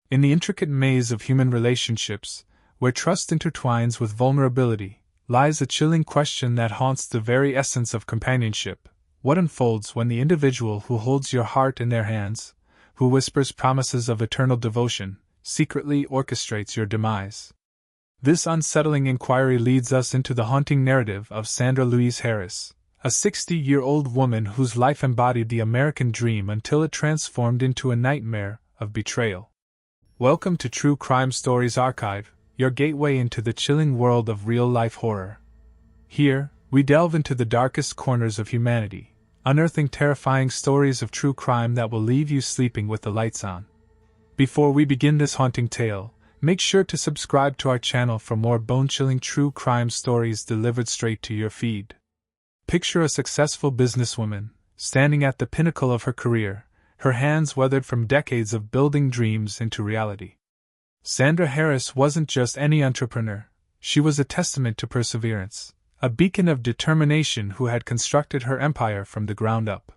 In the intricate maze of human relationships, where trust intertwines with vulnerability, lies a chilling question that haunts the very essence of companionship. What unfolds when the individual who holds your heart in their hands, who whispers promises of eternal devotion, secretly orchestrates your demise? This unsettling inquiry leads us into the haunting narrative of Sandra Harris, a 60-year-old woman whose life embodied the American dream until it transformed into a nightmare of betrayal. Welcome to True Crime Stories Archive, your gateway into the chilling world of real-life horror. Here, we delve into the darkest corners of humanity, unearthing terrifying stories of true crime that will leave you sleeping with the lights on. Before we begin this haunting tale, make sure to subscribe to our channel for more bone-chilling true crime stories delivered straight to your feed. Picture a successful businesswoman, standing at the pinnacle of her career, her hands weathered from decades of building dreams into reality. Sandra Harris wasn't just any entrepreneur, she was a testament to perseverance, a beacon of determination who had constructed her empire from the ground up.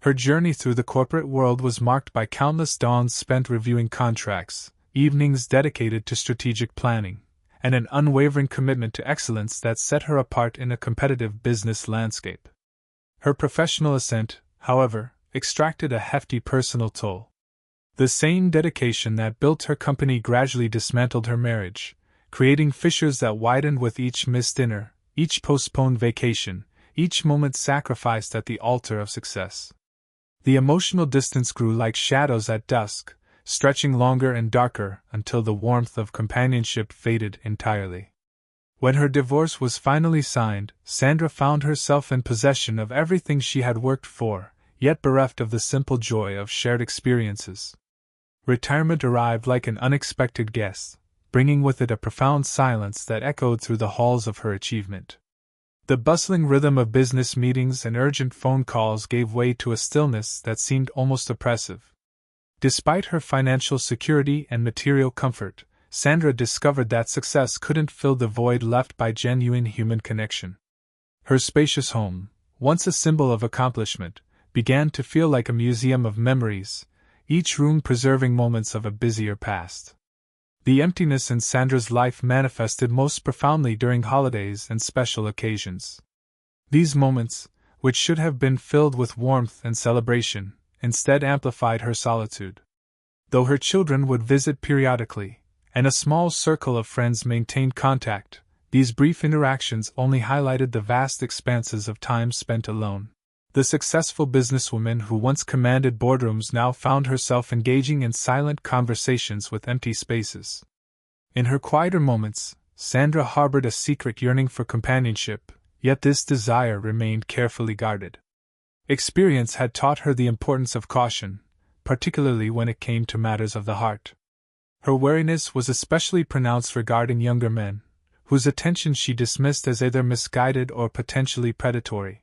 Her journey through the corporate world was marked by countless dawns spent reviewing contracts, evenings dedicated to strategic planning, and an unwavering commitment to excellence that set her apart in a competitive business landscape. Her professional ascent, however, extracted a hefty personal toll. The same dedication that built her company gradually dismantled her marriage, creating fissures that widened with each missed dinner, each postponed vacation, each moment sacrificed at the altar of success. The emotional distance grew like shadows at dusk, stretching longer and darker until the warmth of companionship faded entirely. When her divorce was finally signed, Sandra found herself in possession of everything she had worked for, yet bereft of the simple joy of shared experiences. Retirement arrived like an unexpected guest, bringing with it a profound silence that echoed through the halls of her achievement. The bustling rhythm of business meetings and urgent phone calls gave way to a stillness that seemed almost oppressive. Despite her financial security and material comfort, Sandra discovered that success couldn't fill the void left by genuine human connection. Her spacious home, once a symbol of accomplishment, began to feel like a museum of memories, each room preserving moments of a busier past. The emptiness in Sandra's life manifested most profoundly during holidays and special occasions. These moments, which should have been filled with warmth and celebration, instead amplified her solitude. Though her children would visit periodically, and a small circle of friends maintained contact, these brief interactions only highlighted the vast expanses of time spent alone. The successful businesswoman who once commanded boardrooms now found herself engaging in silent conversations with empty spaces. In her quieter moments, Sandra harbored a secret yearning for companionship, yet this desire remained carefully guarded. Experience had taught her the importance of caution, particularly when it came to matters of the heart. Her wariness was especially pronounced regarding younger men, whose attention she dismissed as either misguided or potentially predatory.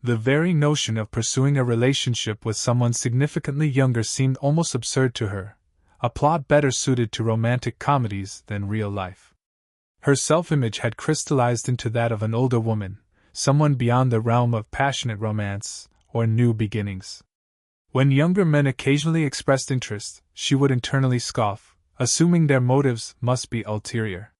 The very notion of pursuing a relationship with someone significantly younger seemed almost absurd to her, a plot better suited to romantic comedies than real life. Her self-image had crystallized into that of an older woman, someone beyond the realm of passionate romance or new beginnings. When younger men occasionally expressed interest, she would internally scoff, assuming their motives must be ulterior.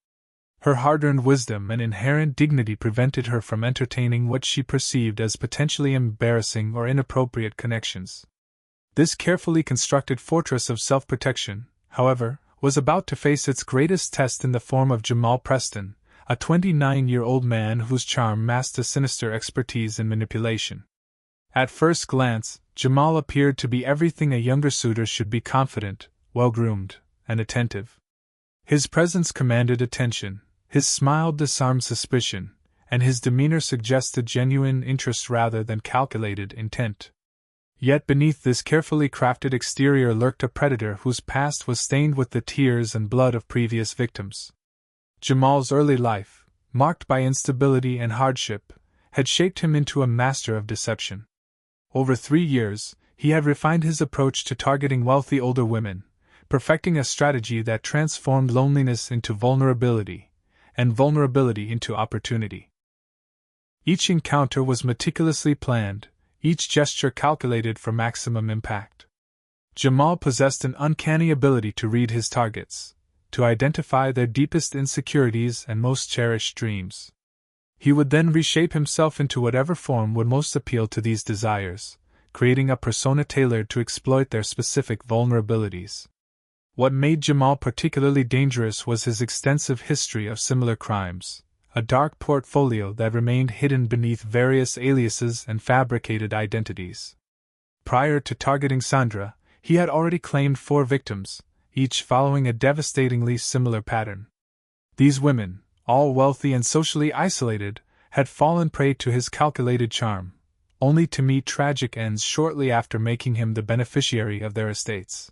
Her hard-earned wisdom and inherent dignity prevented her from entertaining what she perceived as potentially embarrassing or inappropriate connections. This carefully constructed fortress of self-protection, however, was about to face its greatest test in the form of Jamal Preston, a 29-year-old man whose charm masked a sinister expertise in manipulation. At first glance, Jamal appeared to be everything a younger suitor should be: confident, well-groomed, and attentive. His presence commanded attention. His smile disarmed suspicion, and his demeanor suggested genuine interest rather than calculated intent. Yet beneath this carefully crafted exterior lurked a predator whose past was stained with the tears and blood of previous victims. Jamal's early life, marked by instability and hardship, had shaped him into a master of deception. Over 3 years, he had refined his approach to targeting wealthy older women, perfecting a strategy that transformed loneliness into vulnerability, and vulnerability into opportunity. Each encounter was meticulously planned, each gesture calculated for maximum impact. Jamal possessed an uncanny ability to read his targets, to identify their deepest insecurities and most cherished dreams. He would then reshape himself into whatever form would most appeal to these desires, creating a persona tailored to exploit their specific vulnerabilities. What made Jamal particularly dangerous was his extensive history of similar crimes, a dark portfolio that remained hidden beneath various aliases and fabricated identities. Prior to targeting Sandra, he had already claimed 4 victims, each following a devastatingly similar pattern. These women, all wealthy and socially isolated, had fallen prey to his calculated charm, only to meet tragic ends shortly after making him the beneficiary of their estates.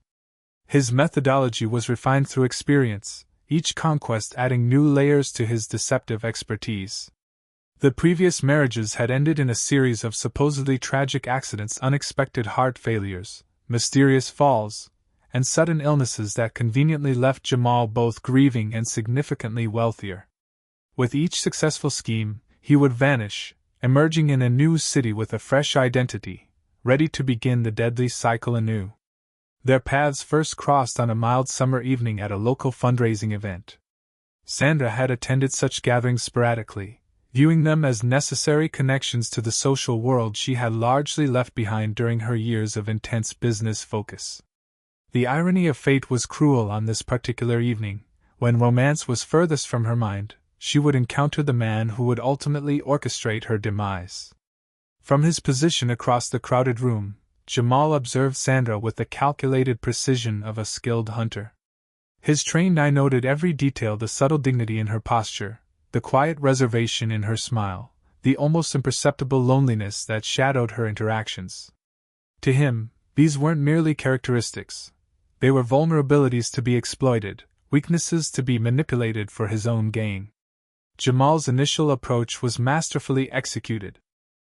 His methodology was refined through experience, each conquest adding new layers to his deceptive expertise. The previous marriages had ended in a series of supposedly tragic accidents, unexpected heart failures, mysterious falls, and sudden illnesses that conveniently left Jamal both grieving and significantly wealthier. With each successful scheme, he would vanish, emerging in a new city with a fresh identity, ready to begin the deadly cycle anew. Their paths first crossed on a mild summer evening at a local fundraising event. Sandra had attended such gatherings sporadically, viewing them as necessary connections to the social world she had largely left behind during her years of intense business focus. The irony of fate was cruel on this particular evening. When romance was furthest from her mind, she would encounter the man who would ultimately orchestrate her demise. From his position across the crowded room, Jamal observed Sandra with the calculated precision of a skilled hunter. His trained eye noted every detail: the subtle dignity in her posture, the quiet reservation in her smile, the almost imperceptible loneliness that shadowed her interactions. To him, these weren't merely characteristics. They were vulnerabilities to be exploited, weaknesses to be manipulated for his own gain. Jamal's initial approach was masterfully executed.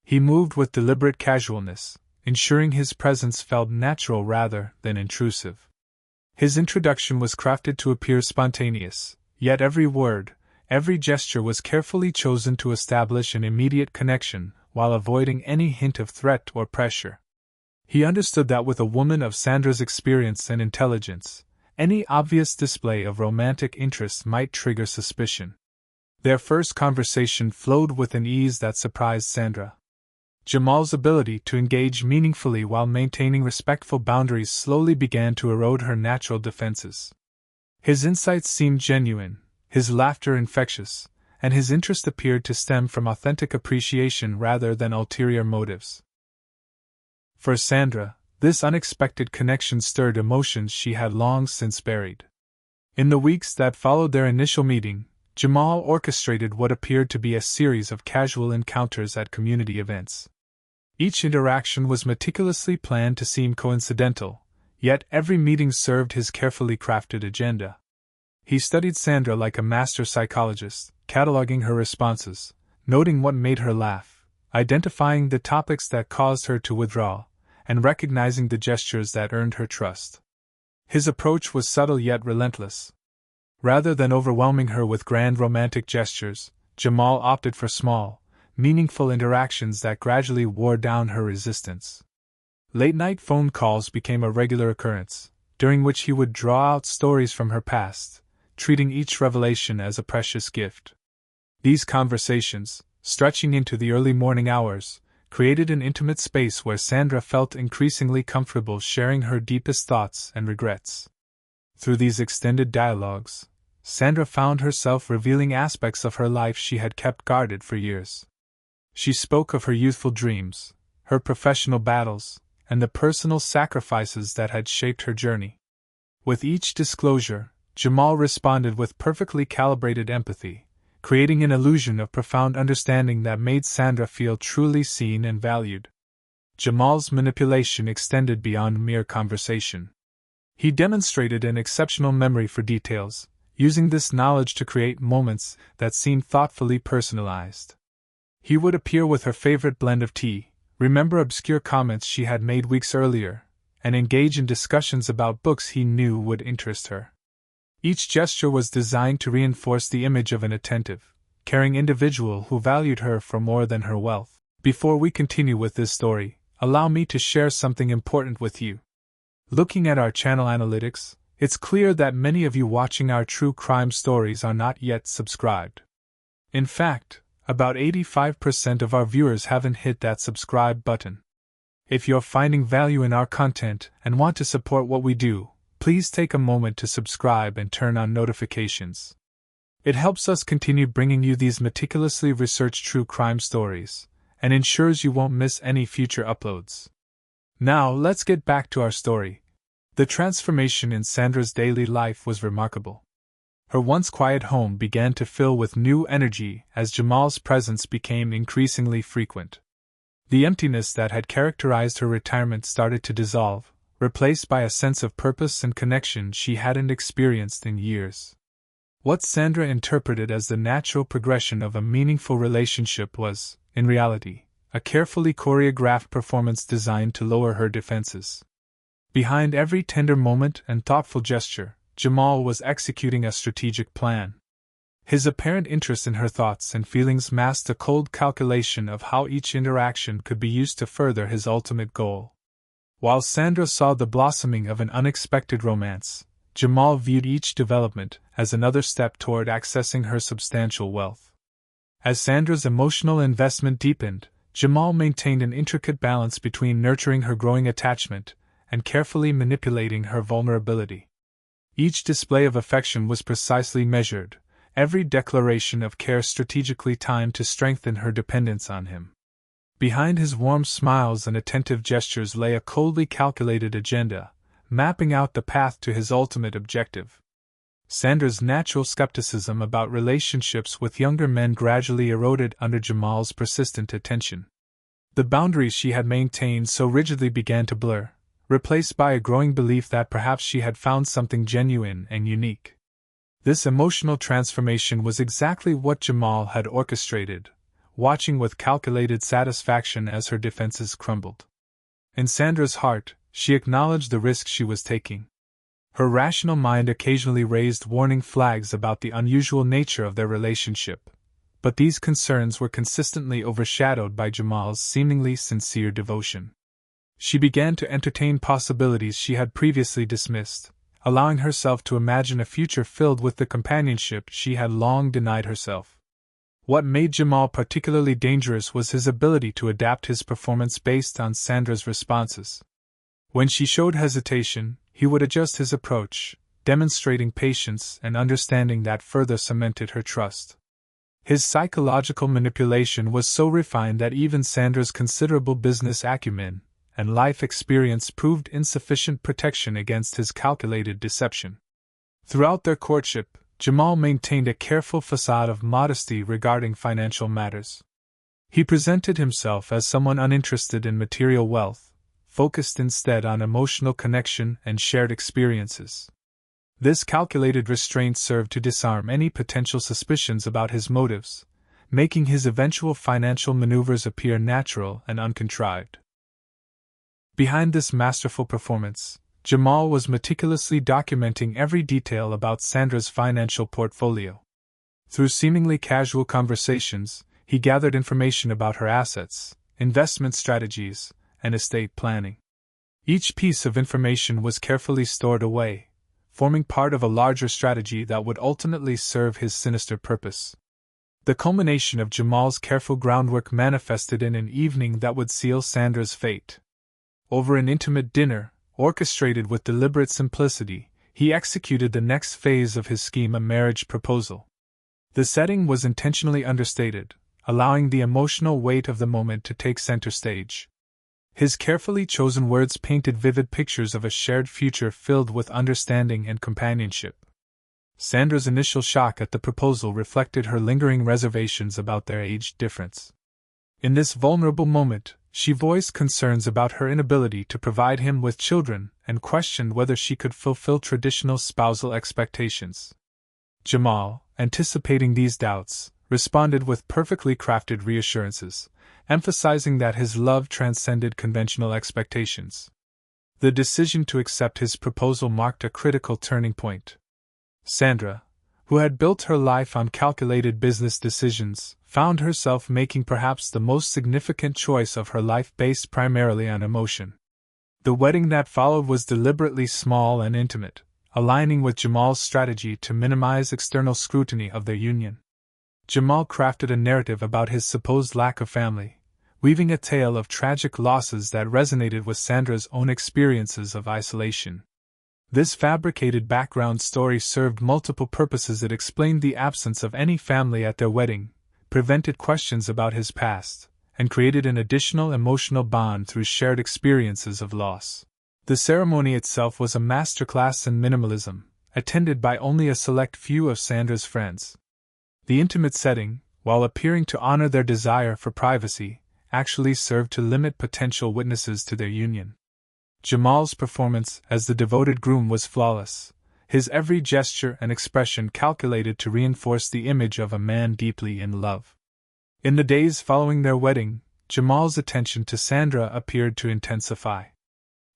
He moved with deliberate casualness, ensuring his presence felt natural rather than intrusive. His introduction was crafted to appear spontaneous, yet every word, every gesture was carefully chosen to establish an immediate connection, while avoiding any hint of threat or pressure. He understood that with a woman of Sandra's experience and intelligence, any obvious display of romantic interest might trigger suspicion. Their first conversation flowed with an ease that surprised Sandra. Jamal's ability to engage meaningfully while maintaining respectful boundaries slowly began to erode her natural defenses. His insights seemed genuine, his laughter infectious, and his interest appeared to stem from authentic appreciation rather than ulterior motives. For Sandra, this unexpected connection stirred emotions she had long since buried. In the weeks that followed their initial meeting, Jamal orchestrated what appeared to be a series of casual encounters at community events. Each interaction was meticulously planned to seem coincidental, yet every meeting served his carefully crafted agenda. He studied Sandra like a master psychologist, cataloging her responses, noting what made her laugh, identifying the topics that caused her to withdraw, and recognizing the gestures that earned her trust. His approach was subtle yet relentless. Rather than overwhelming her with grand romantic gestures, Jamal opted for small, meaningful interactions that gradually wore down her resistance. Late-night phone calls became a regular occurrence, during which he would draw out stories from her past, treating each revelation as a precious gift. These conversations, stretching into the early morning hours, created an intimate space where Sandra felt increasingly comfortable sharing her deepest thoughts and regrets. Through these extended dialogues, Sandra found herself revealing aspects of her life she had kept guarded for years. She spoke of her youthful dreams, her professional battles, and the personal sacrifices that had shaped her journey. With each disclosure, Jamal responded with perfectly calibrated empathy, creating an illusion of profound understanding that made Sandra feel truly seen and valued. Jamal's manipulation extended beyond mere conversation. He demonstrated an exceptional memory for details, using this knowledge to create moments that seemed thoughtfully personalized. He would appear with her favorite blend of tea, remember obscure comments she had made weeks earlier, and engage in discussions about books he knew would interest her. Each gesture was designed to reinforce the image of an attentive, caring individual who valued her for more than her wealth. Before we continue with this story, allow me to share something important with you. Looking at our channel analytics, it's clear that many of you watching our true crime stories are not yet subscribed. In fact, about 85% of our viewers haven't hit that subscribe button. If you're finding value in our content and want to support what we do, please take a moment to subscribe and turn on notifications. It helps us continue bringing you these meticulously researched true crime stories, and ensures you won't miss any future uploads. Now, let's get back to our story. The transformation in Sandra's daily life was remarkable. Her once quiet home began to fill with new energy as Jamal's presence became increasingly frequent. The emptiness that had characterized her retirement started to dissolve, replaced by a sense of purpose and connection she hadn't experienced in years. What Sandra interpreted as the natural progression of a meaningful relationship was, in reality, a carefully choreographed performance designed to lower her defenses. Behind every tender moment and thoughtful gesture, Jamal was executing a strategic plan. His apparent interest in her thoughts and feelings masked a cold calculation of how each interaction could be used to further his ultimate goal. While Sandra saw the blossoming of an unexpected romance, Jamal viewed each development as another step toward accessing her substantial wealth. As Sandra's emotional investment deepened, Jamal maintained an intricate balance between nurturing her growing attachment and carefully manipulating her vulnerability. Each display of affection was precisely measured, every declaration of care strategically timed to strengthen her dependence on him. Behind his warm smiles and attentive gestures lay a coldly calculated agenda, mapping out the path to his ultimate objective. Sandra's natural skepticism about relationships with younger men gradually eroded under Jamal's persistent attention. The boundaries she had maintained so rigidly began to blur, replaced by a growing belief that perhaps she had found something genuine and unique. This emotional transformation was exactly what Jamal had orchestrated, watching with calculated satisfaction as her defenses crumbled. In Sandra's heart, she acknowledged the risk she was taking. Her rational mind occasionally raised warning flags about the unusual nature of their relationship, but these concerns were consistently overshadowed by Jamal's seemingly sincere devotion. She began to entertain possibilities she had previously dismissed, allowing herself to imagine a future filled with the companionship she had long denied herself. What made Jamal particularly dangerous was his ability to adapt his performance based on Sandra's responses. When she showed hesitation, he would adjust his approach, demonstrating patience and understanding that further cemented her trust. His psychological manipulation was so refined that even Sandra's considerable business acumen and life experience proved insufficient protection against his calculated deception. Throughout their courtship, Jamal maintained a careful facade of modesty regarding financial matters. He presented himself as someone uninterested in material wealth, focused instead on emotional connection and shared experiences. This calculated restraint served to disarm any potential suspicions about his motives, making his eventual financial maneuvers appear natural and uncontrived. Behind this masterful performance, Jamal was meticulously documenting every detail about Sandra's financial portfolio. Through seemingly casual conversations, he gathered information about her assets, investment strategies, and estate planning. Each piece of information was carefully stored away, forming part of a larger strategy that would ultimately serve his sinister purpose. The culmination of Jamal's careful groundwork manifested in an evening that would seal Sandra's fate. Over an intimate dinner, orchestrated with deliberate simplicity, he executed the next phase of his scheme, a marriage proposal. The setting was intentionally understated, allowing the emotional weight of the moment to take center stage. His carefully chosen words painted vivid pictures of a shared future filled with understanding and companionship. Sandra's initial shock at the proposal reflected her lingering reservations about their age difference. In this vulnerable moment, she voiced concerns about her inability to provide him with children and questioned whether she could fulfill traditional spousal expectations. Jamal, anticipating these doubts, responded with perfectly crafted reassurances, emphasizing that his love transcended conventional expectations. The decision to accept his proposal marked a critical turning point. Sandra, who had built her life on calculated business decisions, found herself making perhaps the most significant choice of her life based primarily on emotion. The wedding that followed was deliberately small and intimate, aligning with Jamal's strategy to minimize external scrutiny of their union. Jamal crafted a narrative about his supposed lack of family, weaving a tale of tragic losses that resonated with Sandra's own experiences of isolation. This fabricated background story served multiple purposes. It explained the absence of any family at their wedding, prevented questions about his past, and created an additional emotional bond through shared experiences of loss. The ceremony itself was a masterclass in minimalism, attended by only a select few of Sandra's friends. The intimate setting, while appearing to honor their desire for privacy, actually served to limit potential witnesses to their union. Jamal's performance as the devoted groom was flawless, his every gesture and expression calculated to reinforce the image of a man deeply in love. In the days following their wedding, Jamal's attention to Sandra appeared to intensify.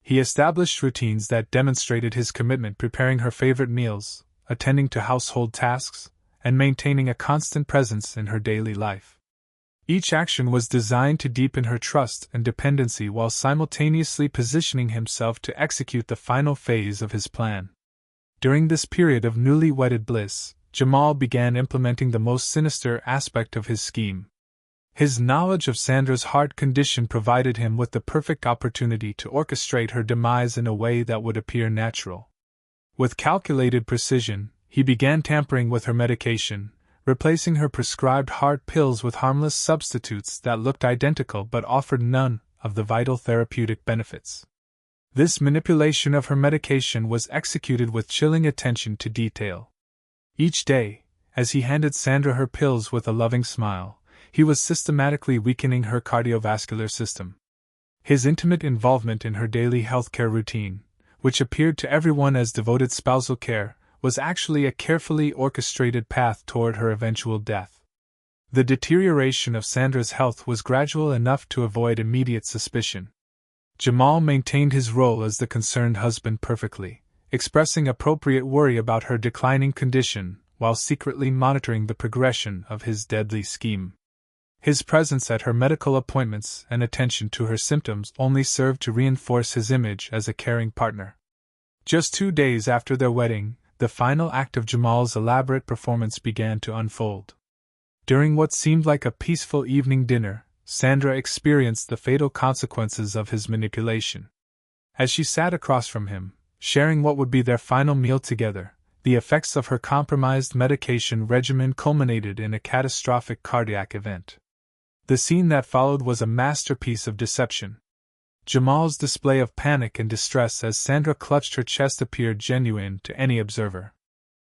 He established routines that demonstrated his commitment, preparing her favorite meals, attending to household tasks, and maintaining a constant presence in her daily life. Each action was designed to deepen her trust and dependency while simultaneously positioning himself to execute the final phase of his plan. During this period of newly wedded bliss, Jamal began implementing the most sinister aspect of his scheme. His knowledge of Sandra's heart condition provided him with the perfect opportunity to orchestrate her demise in a way that would appear natural. With calculated precision, he began tampering with her medication, replacing her prescribed heart pills with harmless substitutes that looked identical but offered none of the vital therapeutic benefits. This manipulation of her medication was executed with chilling attention to detail. Each day, as he handed Sandra her pills with a loving smile, he was systematically weakening her cardiovascular system. His intimate involvement in her daily healthcare routine, which appeared to everyone as devoted spousal care, was actually a carefully orchestrated path toward her eventual death. The deterioration of Sandra's health was gradual enough to avoid immediate suspicion. Jamal maintained his role as the concerned husband perfectly, expressing appropriate worry about her declining condition while secretly monitoring the progression of his deadly scheme. His presence at her medical appointments and attention to her symptoms only served to reinforce his image as a caring partner. Just 2 days after their wedding, the final act of Jamal's elaborate performance began to unfold. During what seemed like a peaceful evening dinner, Sandra experienced the fatal consequences of his manipulation. As she sat across from him, sharing what would be their final meal together, the effects of her compromised medication regimen culminated in a catastrophic cardiac event. The scene that followed was a masterpiece of deception. Jamal's display of panic and distress as Sandra clutched her chest appeared genuine to any observer.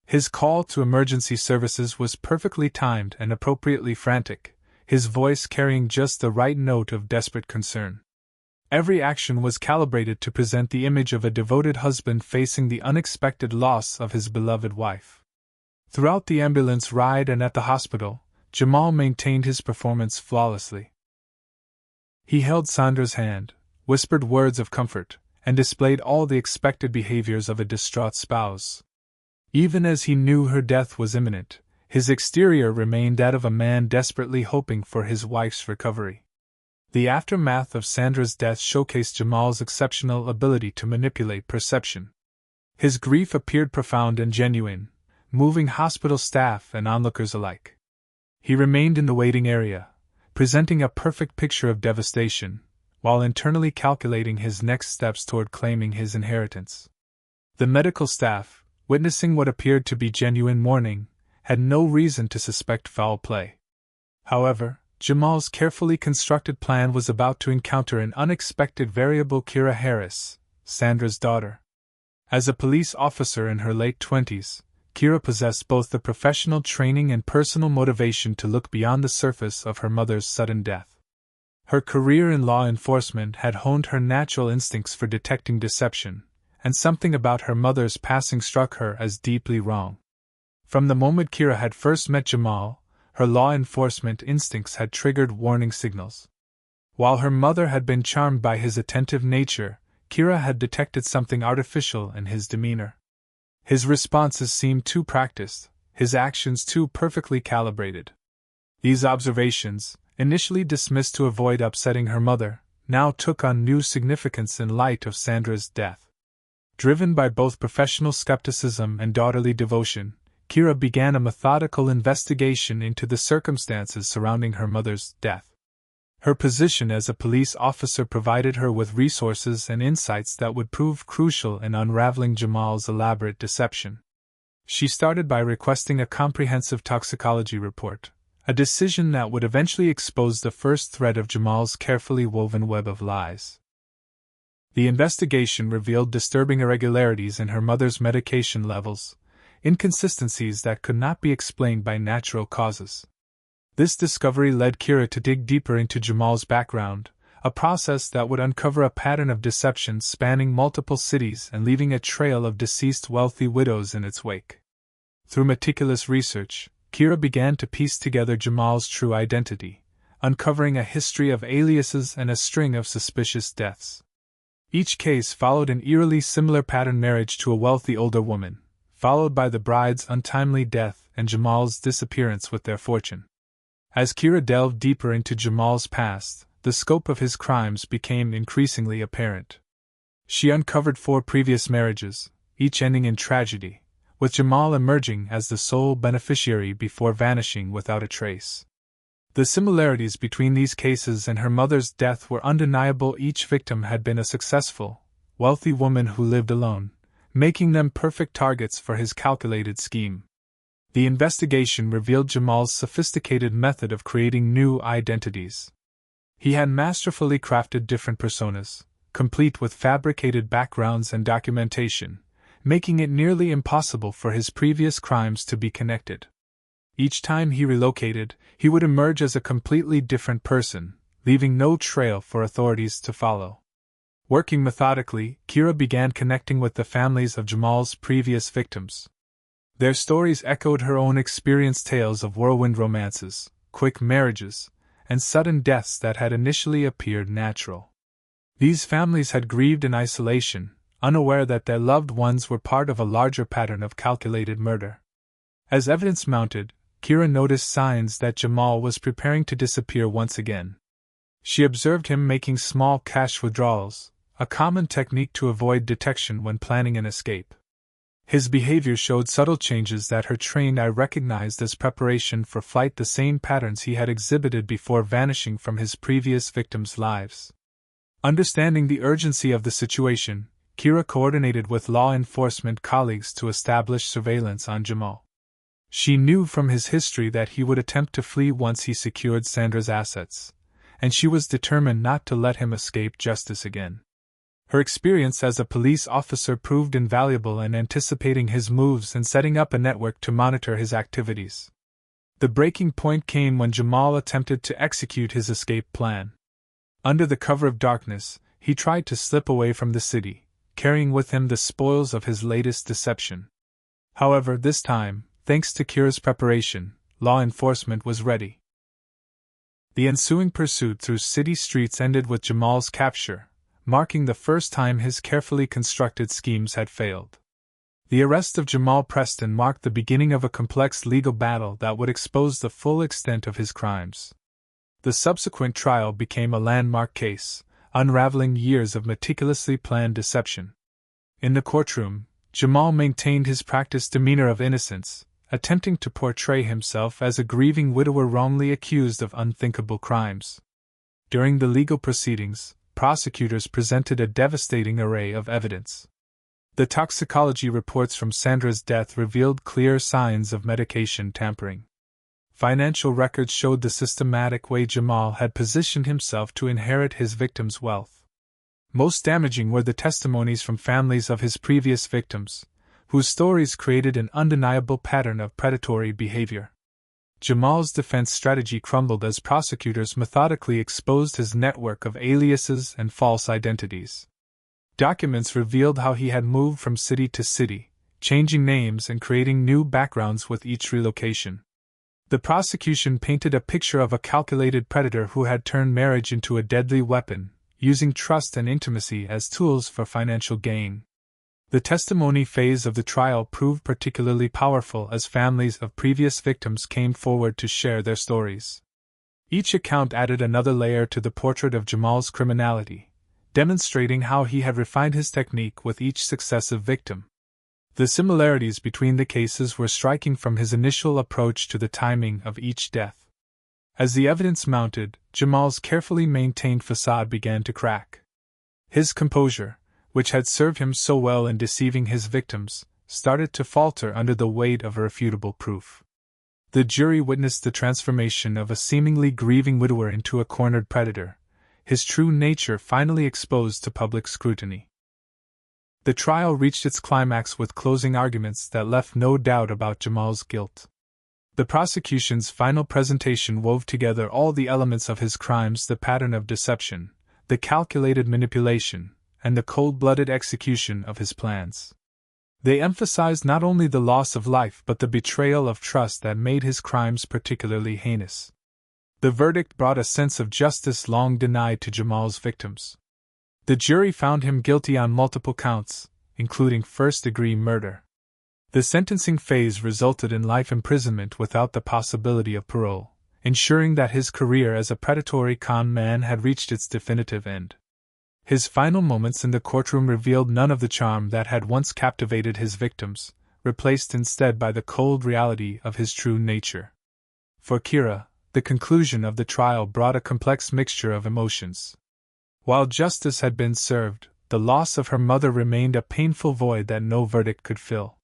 His call to emergency services was perfectly timed and appropriately frantic, his voice carrying just the right note of desperate concern. Every action was calibrated to present the image of a devoted husband facing the unexpected loss of his beloved wife. Throughout the ambulance ride and at the hospital, Jamal maintained his performance flawlessly. He held Sandra's hand, whispered words of comfort, and displayed all the expected behaviors of a distraught spouse. Even as he knew her death was imminent, his exterior remained that of a man desperately hoping for his wife's recovery. The aftermath of Sandra's death showcased Jamal's exceptional ability to manipulate perception. His grief appeared profound and genuine, moving hospital staff and onlookers alike. He remained in the waiting area, presenting a perfect picture of devastation, while internally calculating his next steps toward claiming his inheritance. The medical staff, witnessing what appeared to be genuine mourning, had no reason to suspect foul play. However, Jamal's carefully constructed plan was about to encounter an unexpected variable. Sandra Harris, Sandra's daughter. As a police officer in her late 20s, Kira possessed both the professional training and personal motivation to look beyond the surface of her mother's sudden death. Her career in law enforcement had honed her natural instincts for detecting deception, and something about her mother's passing struck her as deeply wrong. From the moment Kira had first met Jamal, her law enforcement instincts had triggered warning signals. While her mother had been charmed by his attentive nature, Kira had detected something artificial in his demeanor. His responses seemed too practiced, his actions too perfectly calibrated. These observations, initially dismissed to avoid upsetting her mother, now took on new significance in light of Sandra's death. Driven by both professional skepticism and daughterly devotion, Kira began a methodical investigation into the circumstances surrounding her mother's death. Her position as a police officer provided her with resources and insights that would prove crucial in unraveling Jamal's elaborate deception. She started by requesting a comprehensive toxicology report, a decision that would eventually expose the first thread of Jamal's carefully woven web of lies. The investigation revealed disturbing irregularities in her mother's medication levels, inconsistencies that could not be explained by natural causes. This discovery led Kira to dig deeper into Jamal's background, a process that would uncover a pattern of deception spanning multiple cities and leaving a trail of deceased wealthy widows in its wake. Through meticulous research, Kira began to piece together Jamal's true identity, uncovering a history of aliases and a string of suspicious deaths. Each case followed an eerily similar pattern: marriage to a wealthy older woman, followed by the bride's untimely death and Jamal's disappearance with their fortune. As Kira delved deeper into Jamal's past, the scope of his crimes became increasingly apparent. She uncovered 4 previous marriages, each ending in tragedy, with Jamal emerging as the sole beneficiary before vanishing without a trace. The similarities between these cases and her mother's death were undeniable. Each victim had been a successful, wealthy woman who lived alone, making them perfect targets for his calculated scheme. The investigation revealed Jamal's sophisticated method of creating new identities. He had masterfully crafted different personas, complete with fabricated backgrounds and documentation, making it nearly impossible for his previous crimes to be connected. Each time he relocated, he would emerge as a completely different person, leaving no trail for authorities to follow. Working methodically, Kira began connecting with the families of Jamal's previous victims. Their stories echoed her own experience: tales of whirlwind romances, quick marriages, and sudden deaths that had initially appeared natural. These families had grieved in isolation, unaware that their loved ones were part of a larger pattern of calculated murder. As evidence mounted, Kira noticed signs that Jamal was preparing to disappear once again. She observed him making small cash withdrawals, a common technique to avoid detection when planning an escape. His behavior showed subtle changes that her trained eye recognized as preparation for flight, the same patterns he had exhibited before vanishing from his previous victims' lives. Understanding the urgency of the situation, Kira coordinated with law enforcement colleagues to establish surveillance on Jamal. She knew from his history that he would attempt to flee once he secured Sandra's assets, and she was determined not to let him escape justice again. Her experience as a police officer proved invaluable in anticipating his moves and setting up a network to monitor his activities. The breaking point came when Jamal attempted to execute his escape plan. Under the cover of darkness, he tried to slip away from the city, carrying with him the spoils of his latest deception. However, this time, thanks to Kira's preparation, law enforcement was ready. The ensuing pursuit through city streets ended with Jamal's capture, marking the first time his carefully constructed schemes had failed. The arrest of Jamal Preston marked the beginning of a complex legal battle that would expose the full extent of his crimes. The subsequent trial became a landmark case, unraveling years of meticulously planned deception. In the courtroom, Jamal maintained his practiced demeanor of innocence, attempting to portray himself as a grieving widower wrongly accused of unthinkable crimes. During the legal proceedings, prosecutors presented a devastating array of evidence. The toxicology reports from Sandra's death revealed clear signs of medication tampering. Financial records showed the systematic way Jamal had positioned himself to inherit his victims' wealth. Most damaging were the testimonies from families of his previous victims, whose stories created an undeniable pattern of predatory behavior. Jamal's defense strategy crumbled as prosecutors methodically exposed his network of aliases and false identities. Documents revealed how he had moved from city to city, changing names and creating new backgrounds with each relocation. The prosecution painted a picture of a calculated predator who had turned marriage into a deadly weapon, using trust and intimacy as tools for financial gain. The testimony phase of the trial proved particularly powerful as families of previous victims came forward to share their stories. Each account added another layer to the portrait of Jamal's criminality, demonstrating how he had refined his technique with each successive victim. The similarities between the cases were striking, from his initial approach to the timing of each death. As the evidence mounted, Jamal's carefully maintained facade began to crack. His composure, which had served him so well in deceiving his victims, started to falter under the weight of irrefutable proof. The jury witnessed the transformation of a seemingly grieving widower into a cornered predator, his true nature finally exposed to public scrutiny. The trial reached its climax with closing arguments that left no doubt about Jamal's guilt. The prosecution's final presentation wove together all the elements of his crimes: the pattern of deception, the calculated manipulation, and the cold-blooded execution of his plans. They emphasized not only the loss of life but the betrayal of trust that made his crimes particularly heinous. The verdict brought a sense of justice long denied to Jamal's victims. The jury found him guilty on multiple counts, including first-degree murder. The sentencing phase resulted in life imprisonment without the possibility of parole, ensuring that his career as a predatory con man had reached its definitive end. His final moments in the courtroom revealed none of the charm that had once captivated his victims, replaced instead by the cold reality of his true nature. For Kira, the conclusion of the trial brought a complex mixture of emotions. While justice had been served, the loss of her mother remained a painful void that no verdict could fill.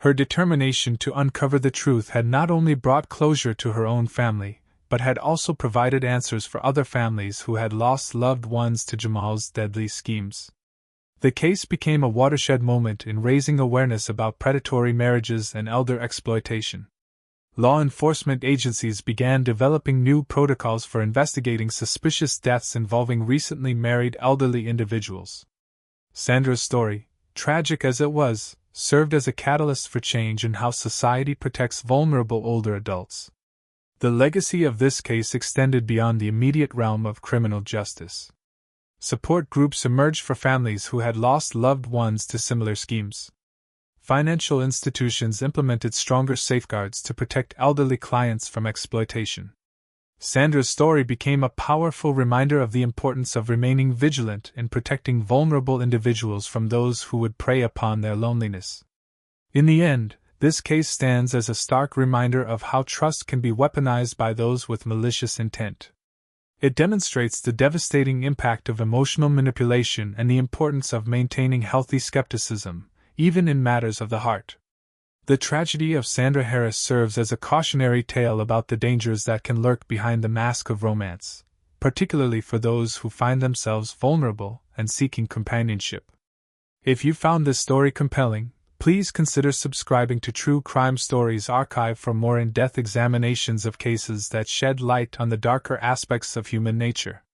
Her determination to uncover the truth had not only brought closure to her own family, but had also provided answers for other families who had lost loved ones to Jamal's deadly schemes. The case became a watershed moment in raising awareness about predatory marriages and elder exploitation. Law enforcement agencies began developing new protocols for investigating suspicious deaths involving recently married elderly individuals. Sandra's story, tragic as it was, served as a catalyst for change in how society protects vulnerable older adults. The legacy of this case extended beyond the immediate realm of criminal justice. Support groups emerged for families who had lost loved ones to similar schemes. Financial institutions implemented stronger safeguards to protect elderly clients from exploitation. Sandra's story became a powerful reminder of the importance of remaining vigilant in protecting vulnerable individuals from those who would prey upon their loneliness. In the end, this case stands as a stark reminder of how trust can be weaponized by those with malicious intent. It demonstrates the devastating impact of emotional manipulation and the importance of maintaining healthy skepticism, even in matters of the heart. The tragedy of Sandra Harris serves as a cautionary tale about the dangers that can lurk behind the mask of romance, particularly for those who find themselves vulnerable and seeking companionship. If you found this story compelling, please consider subscribing to True Crime Stories Archive for more in-depth examinations of cases that shed light on the darker aspects of human nature.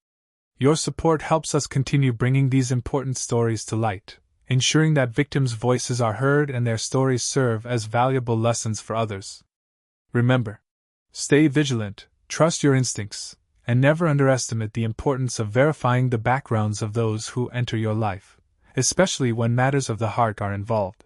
Your support helps us continue bringing these important stories to light, ensuring that victims' voices are heard and their stories serve as valuable lessons for others. Remember, stay vigilant, trust your instincts, and never underestimate the importance of verifying the backgrounds of those who enter your life, especially when matters of the heart are involved.